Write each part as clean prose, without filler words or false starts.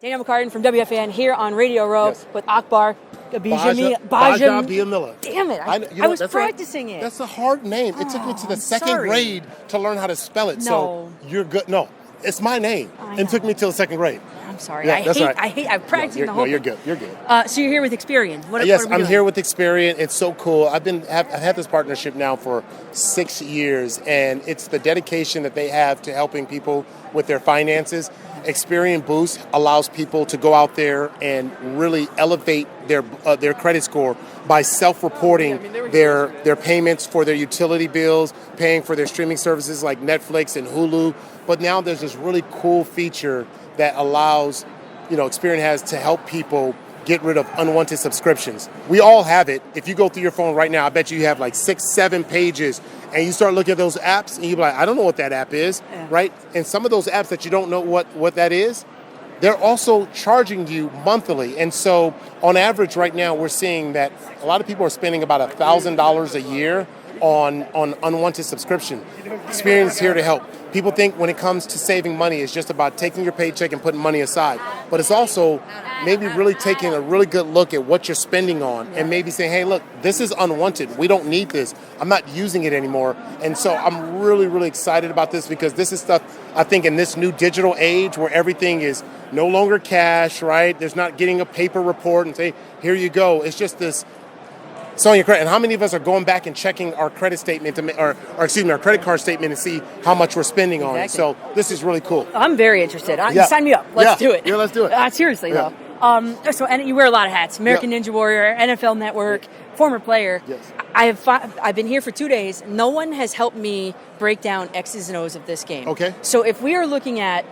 Daniel McCartan from WFAN here on Radio Row with Akbar Gbaja-Biamila. Gbaja-Biamila. Damn it. I was practicing it. That's a hard name. It took me to the second grade to learn how to spell it. No. So you're good. No, it's my name. It took me till the second grade. I'm sorry. Yeah, I'm practicing the whole No, you're good. You're good. So you're here with Experian. What Yes, are we I'm doing? here with Experian. It's so cool. I've had this partnership now for 6 years, and it's the dedication that they have to helping people with their finances. Experian Boost allows people to go out there and really elevate their credit score by self-reporting their payments for their utility bills, paying for their streaming services like Netflix and Hulu. But now there's this really cool feature that allows, Experian has to help people get rid of unwanted subscriptions. We all have it. If you go through your phone right now, I bet you have like 6-7 pages, and you start looking at those apps, and you're like, I don't know what that app is, right? And some of those apps that you don't know what that is, they're also charging you monthly. And so on average right now, we're seeing that a lot of people are spending about $1,000 a year on unwanted subscription. Experian is here to help. People think when it comes to saving money, it's just about taking your paycheck and putting money aside. But it's also maybe really taking a really good look at what you're spending on and maybe saying, hey, look, this is unwanted. We don't need this. I'm not using it anymore. And so I'm really, really excited about this because this is stuff, I think, in this new digital age where everything is no longer cash, right? There's not getting a paper report and say, here you go. It's just this. It's on your credit. And how many of us are going back and checking our credit statement our credit card statement and see how much we're spending on it? So this is really cool. I'm very interested. Sign me up. Let's do it. Yeah, let's do it. Seriously, though. And you wear a lot of hats. American Ninja Warrior, NFL Network, former player. Yes. I've been here for 2 days. No one has helped me break down X's and O's of this game. Okay. So if we are looking at,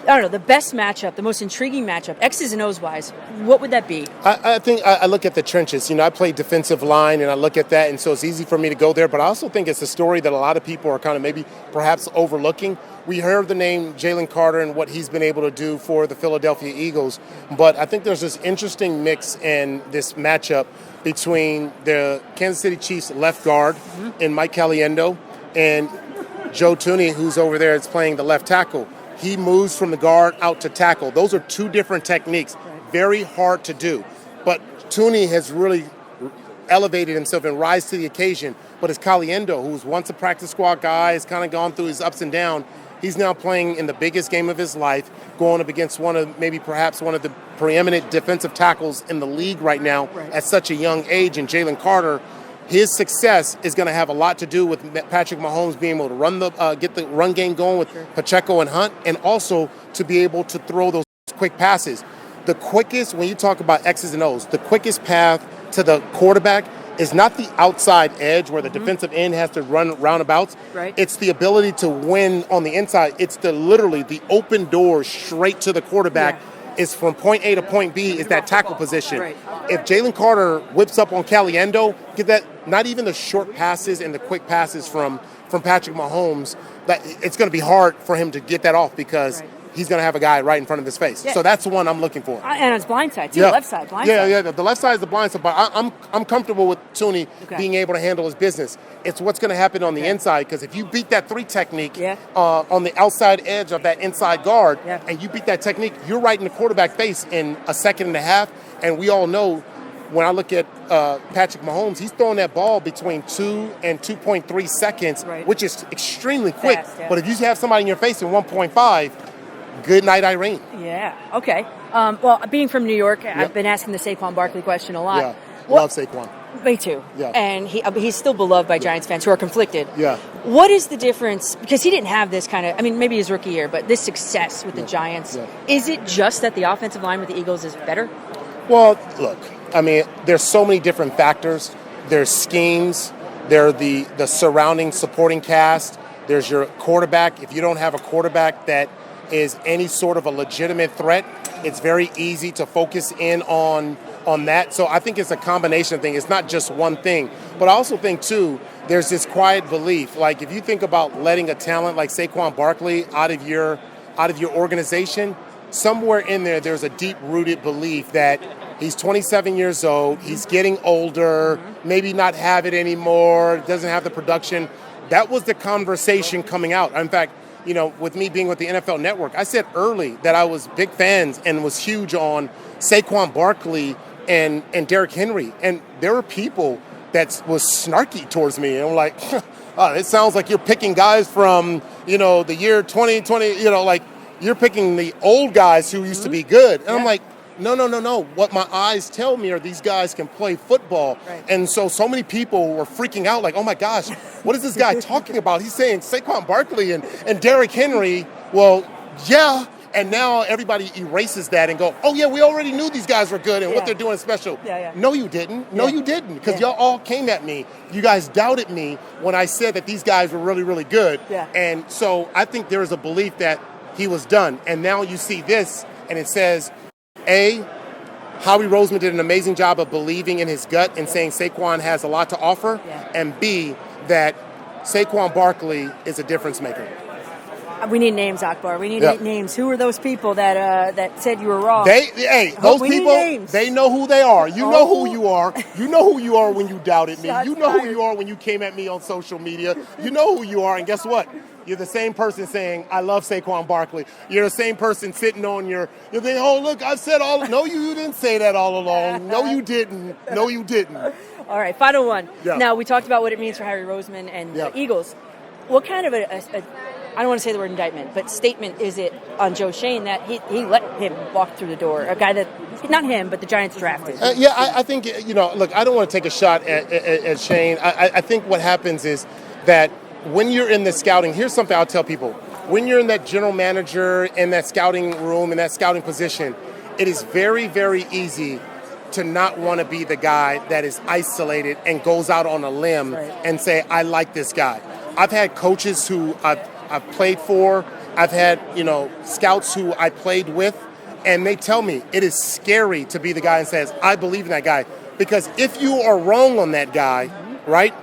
I don't know, the best matchup, the most intriguing matchup, X's and O's wise, what would that be? I think I look at the trenches. I play defensive line, and I look at that, and so it's easy for me to go there. But I also think it's a story that a lot of people are kind of maybe perhaps overlooking. We heard the name Jalen Carter and what he's been able to do for the Philadelphia Eagles. But I think there's this interesting mix in this matchup between the Kansas City Chiefs left guard in Mike Caliendo and Joe Thuney, who's over there, is playing the left tackle. He moves from the guard out to tackle. Those are two different techniques. Very hard to do. But Thuney has really elevated himself and rise to the occasion. But it's Caliendo, who's once a practice squad guy, has kind of gone through his ups and downs. He's now playing in the biggest game of his life, going up against perhaps one of the preeminent defensive tackles in the league right now at such a young age. And Jalen Carter, his success is going to have a lot to do with Patrick Mahomes being able to get the run game going with Pacheco and Hunt, and also to be able to throw those quick passes. The quickest, when you talk about X's and O's, the quickest path to the quarterback is not the outside edge where the defensive end has to run roundabouts. Right. It's the ability to win on the inside. It's literally the open door straight to the quarterback. Is from point A to point B is that tackle position. Right. If Jalen Carter whips up on Caliendo, get that, not even the short passes and the quick passes from Patrick Mahomes, that it's going to be hard for him to get that off because he's going to have a guy right in front of his face. Yeah. So that's the one I'm looking for. And it's blind side, too, left side, blind side. Yeah, the left side is the blind side, but I'm comfortable with Thuney being able to handle his business. It's what's going to happen on the inside, because if you beat that 3 technique on the outside edge of that inside guard, and you beat that technique, you're right in the quarterback face in a second and a half, and we all know when I look at Patrick Mahomes, he's throwing that ball between 2 and 2.3 seconds, which is extremely quick. Fast, But if you have somebody in your face in 1.5, good night, Irene. Yeah, okay. Well, being from New York, I've been asking the Saquon Barkley question a lot. Yeah, love Saquon. Me too. Yeah. And he's still beloved by Giants fans who are conflicted. Yeah. What is the difference? Because he didn't have this kind of, maybe his rookie year, but this success with the Giants. Yeah. Is it just that the offensive line with the Eagles is better? Well, look, there's so many different factors. There's schemes. There are the surrounding supporting cast. There's your quarterback. If you don't have a quarterback that is any sort of a legitimate threat, it's very easy to focus in on that. So I think it's a combination of things. It's not just one thing. But I also think, too, there's this quiet belief. Like, if you think about letting a talent like Saquon Barkley out of your organization, somewhere in there's a deep-rooted belief that he's 27 years old, he's getting older, maybe not have it anymore, doesn't have the production. That was the conversation coming out. In fact, with me being with the NFL Network, I said early that I was big fans and was huge on Saquon Barkley and Derrick Henry. And there were people that was snarky towards me. And I'm like, oh, it sounds like you're picking guys from, the year 2020, like you're picking the old guys who used to be good. And I'm like, no. What my eyes tell me are these guys can play football. Right. And so many people were freaking out like, oh my gosh, what is this guy talking about? He's saying Saquon Barkley and Derrick Henry. Well, yeah. And now everybody erases that and go, oh yeah, we already knew these guys were good and what they're doing is special. No, you didn't. No, you didn't. Because y'all all came at me. You guys doubted me when I said that these guys were really, really good. And so I think there is a belief that he was done. And now you see this and it says, A, Howie Roseman did an amazing job of believing in his gut and saying Saquon has a lot to offer. And B, that Saquon Barkley is a difference maker. We need names, Akbar. We need names. Who are those people that said you were wrong? Those people, they know who they are. You know who you are. You know who you are when you doubted me. You know who you are when you came at me on social media. You know who you are. And guess what? You're the same person saying, I love Saquon Barkley. You're the same person sitting on you're thinking, oh, look, I've said no, you didn't say that all along. No, you didn't. No, you didn't. All right, final one. Now, we talked about what it means for Howie Roseman and the Eagles. What kind of I don't want to say the word indictment, but statement is it on Joe Schoen that he let him walk through the door, a guy that, not him, but the Giants drafted? I think, look, I don't want to take a shot at Schoen. I think what happens is that when you're in the scouting, here's something I'll tell people. When you're in that general manager, in that scouting room, in that scouting position, it is very, very easy to not want to be the guy that is isolated and goes out on a limb and say, I like this guy. I've had coaches who I've played for. I've had, scouts who I played with, and they tell me it is scary to be the guy and says, I believe in that guy. Because if you are wrong on that guy, right,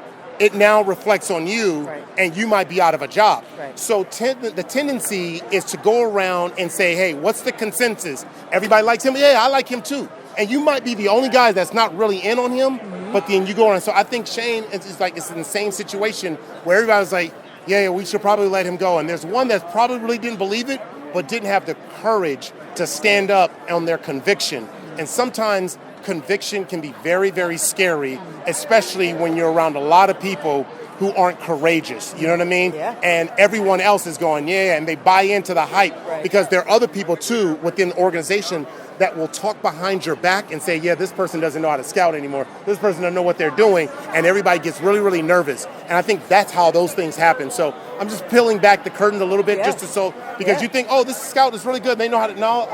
it now reflects on you, and you might be out of a job. So the tendency is to go around and say, hey, what's the consensus? Everybody likes him? Yeah, I like him too. And you might be the only guy that's not really in on him, but then you go on. So I think Shane is like, it's in the same situation where everybody's like, yeah, we should probably let him go. And there's one that probably really didn't believe it, but didn't have the courage to stand up on their conviction. And sometimes conviction can be very, very scary, especially when you're around a lot of people who aren't courageous. You know what I mean? And everyone else is going, and they buy into the hype because there are other people too within the organization that will talk behind your back and say, this person doesn't know how to scout anymore. This person doesn't know what they're doing. And everybody gets really, really nervous. And I think that's how those things happen. So I'm just peeling back the curtain a little bit because you think, this scout is really good. They know how to, no,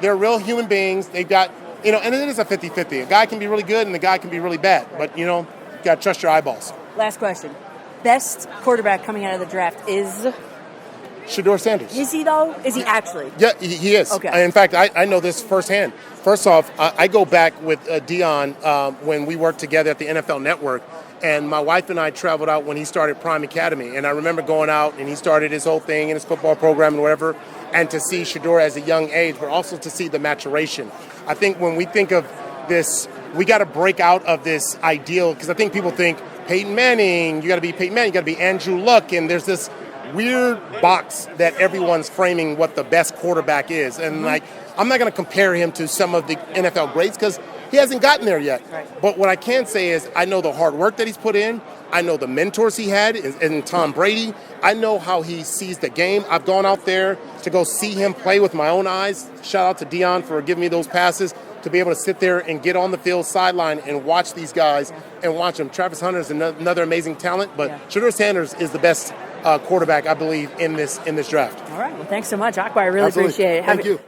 they're real human beings. They've got, and it is a 50-50. A guy can be really good and the guy can be really bad. But, you got to trust your eyeballs. Last question. Best quarterback coming out of the draft is? Shedeur Sanders. Is he, though? Is he actually? Yeah, he is. Okay. In fact, I know this firsthand. First off, I go back with Dion when we worked together at the NFL Network, and my wife and I traveled out when he started Prime Academy. And I remember going out, and he started his whole thing in his football program and whatever, and to see Shedeur as a young age, but also to see the maturation. I think when we think of this, we got to break out of this ideal, because I think people think Peyton Manning, you got to be Peyton Manning, you got to be Andrew Luck, and there's this weird box that everyone's framing what the best quarterback is. And I'm not going to compare him to some of the NFL greats because he hasn't gotten there yet. But what I can say is I know the hard work that he's put in. I know the mentors he had in Tom Brady. I know how he sees the game. I've gone out there to go see him play with my own eyes. Shout out to Dion for giving me those passes to be able to sit there and get on the field sideline and watch these guys and watch them. Travis Hunter is another amazing talent, but Shedeur Sanders is the best quarterback, I believe, in this draft. All right. Well, thanks so much, Akbar. I really appreciate it. Thank you.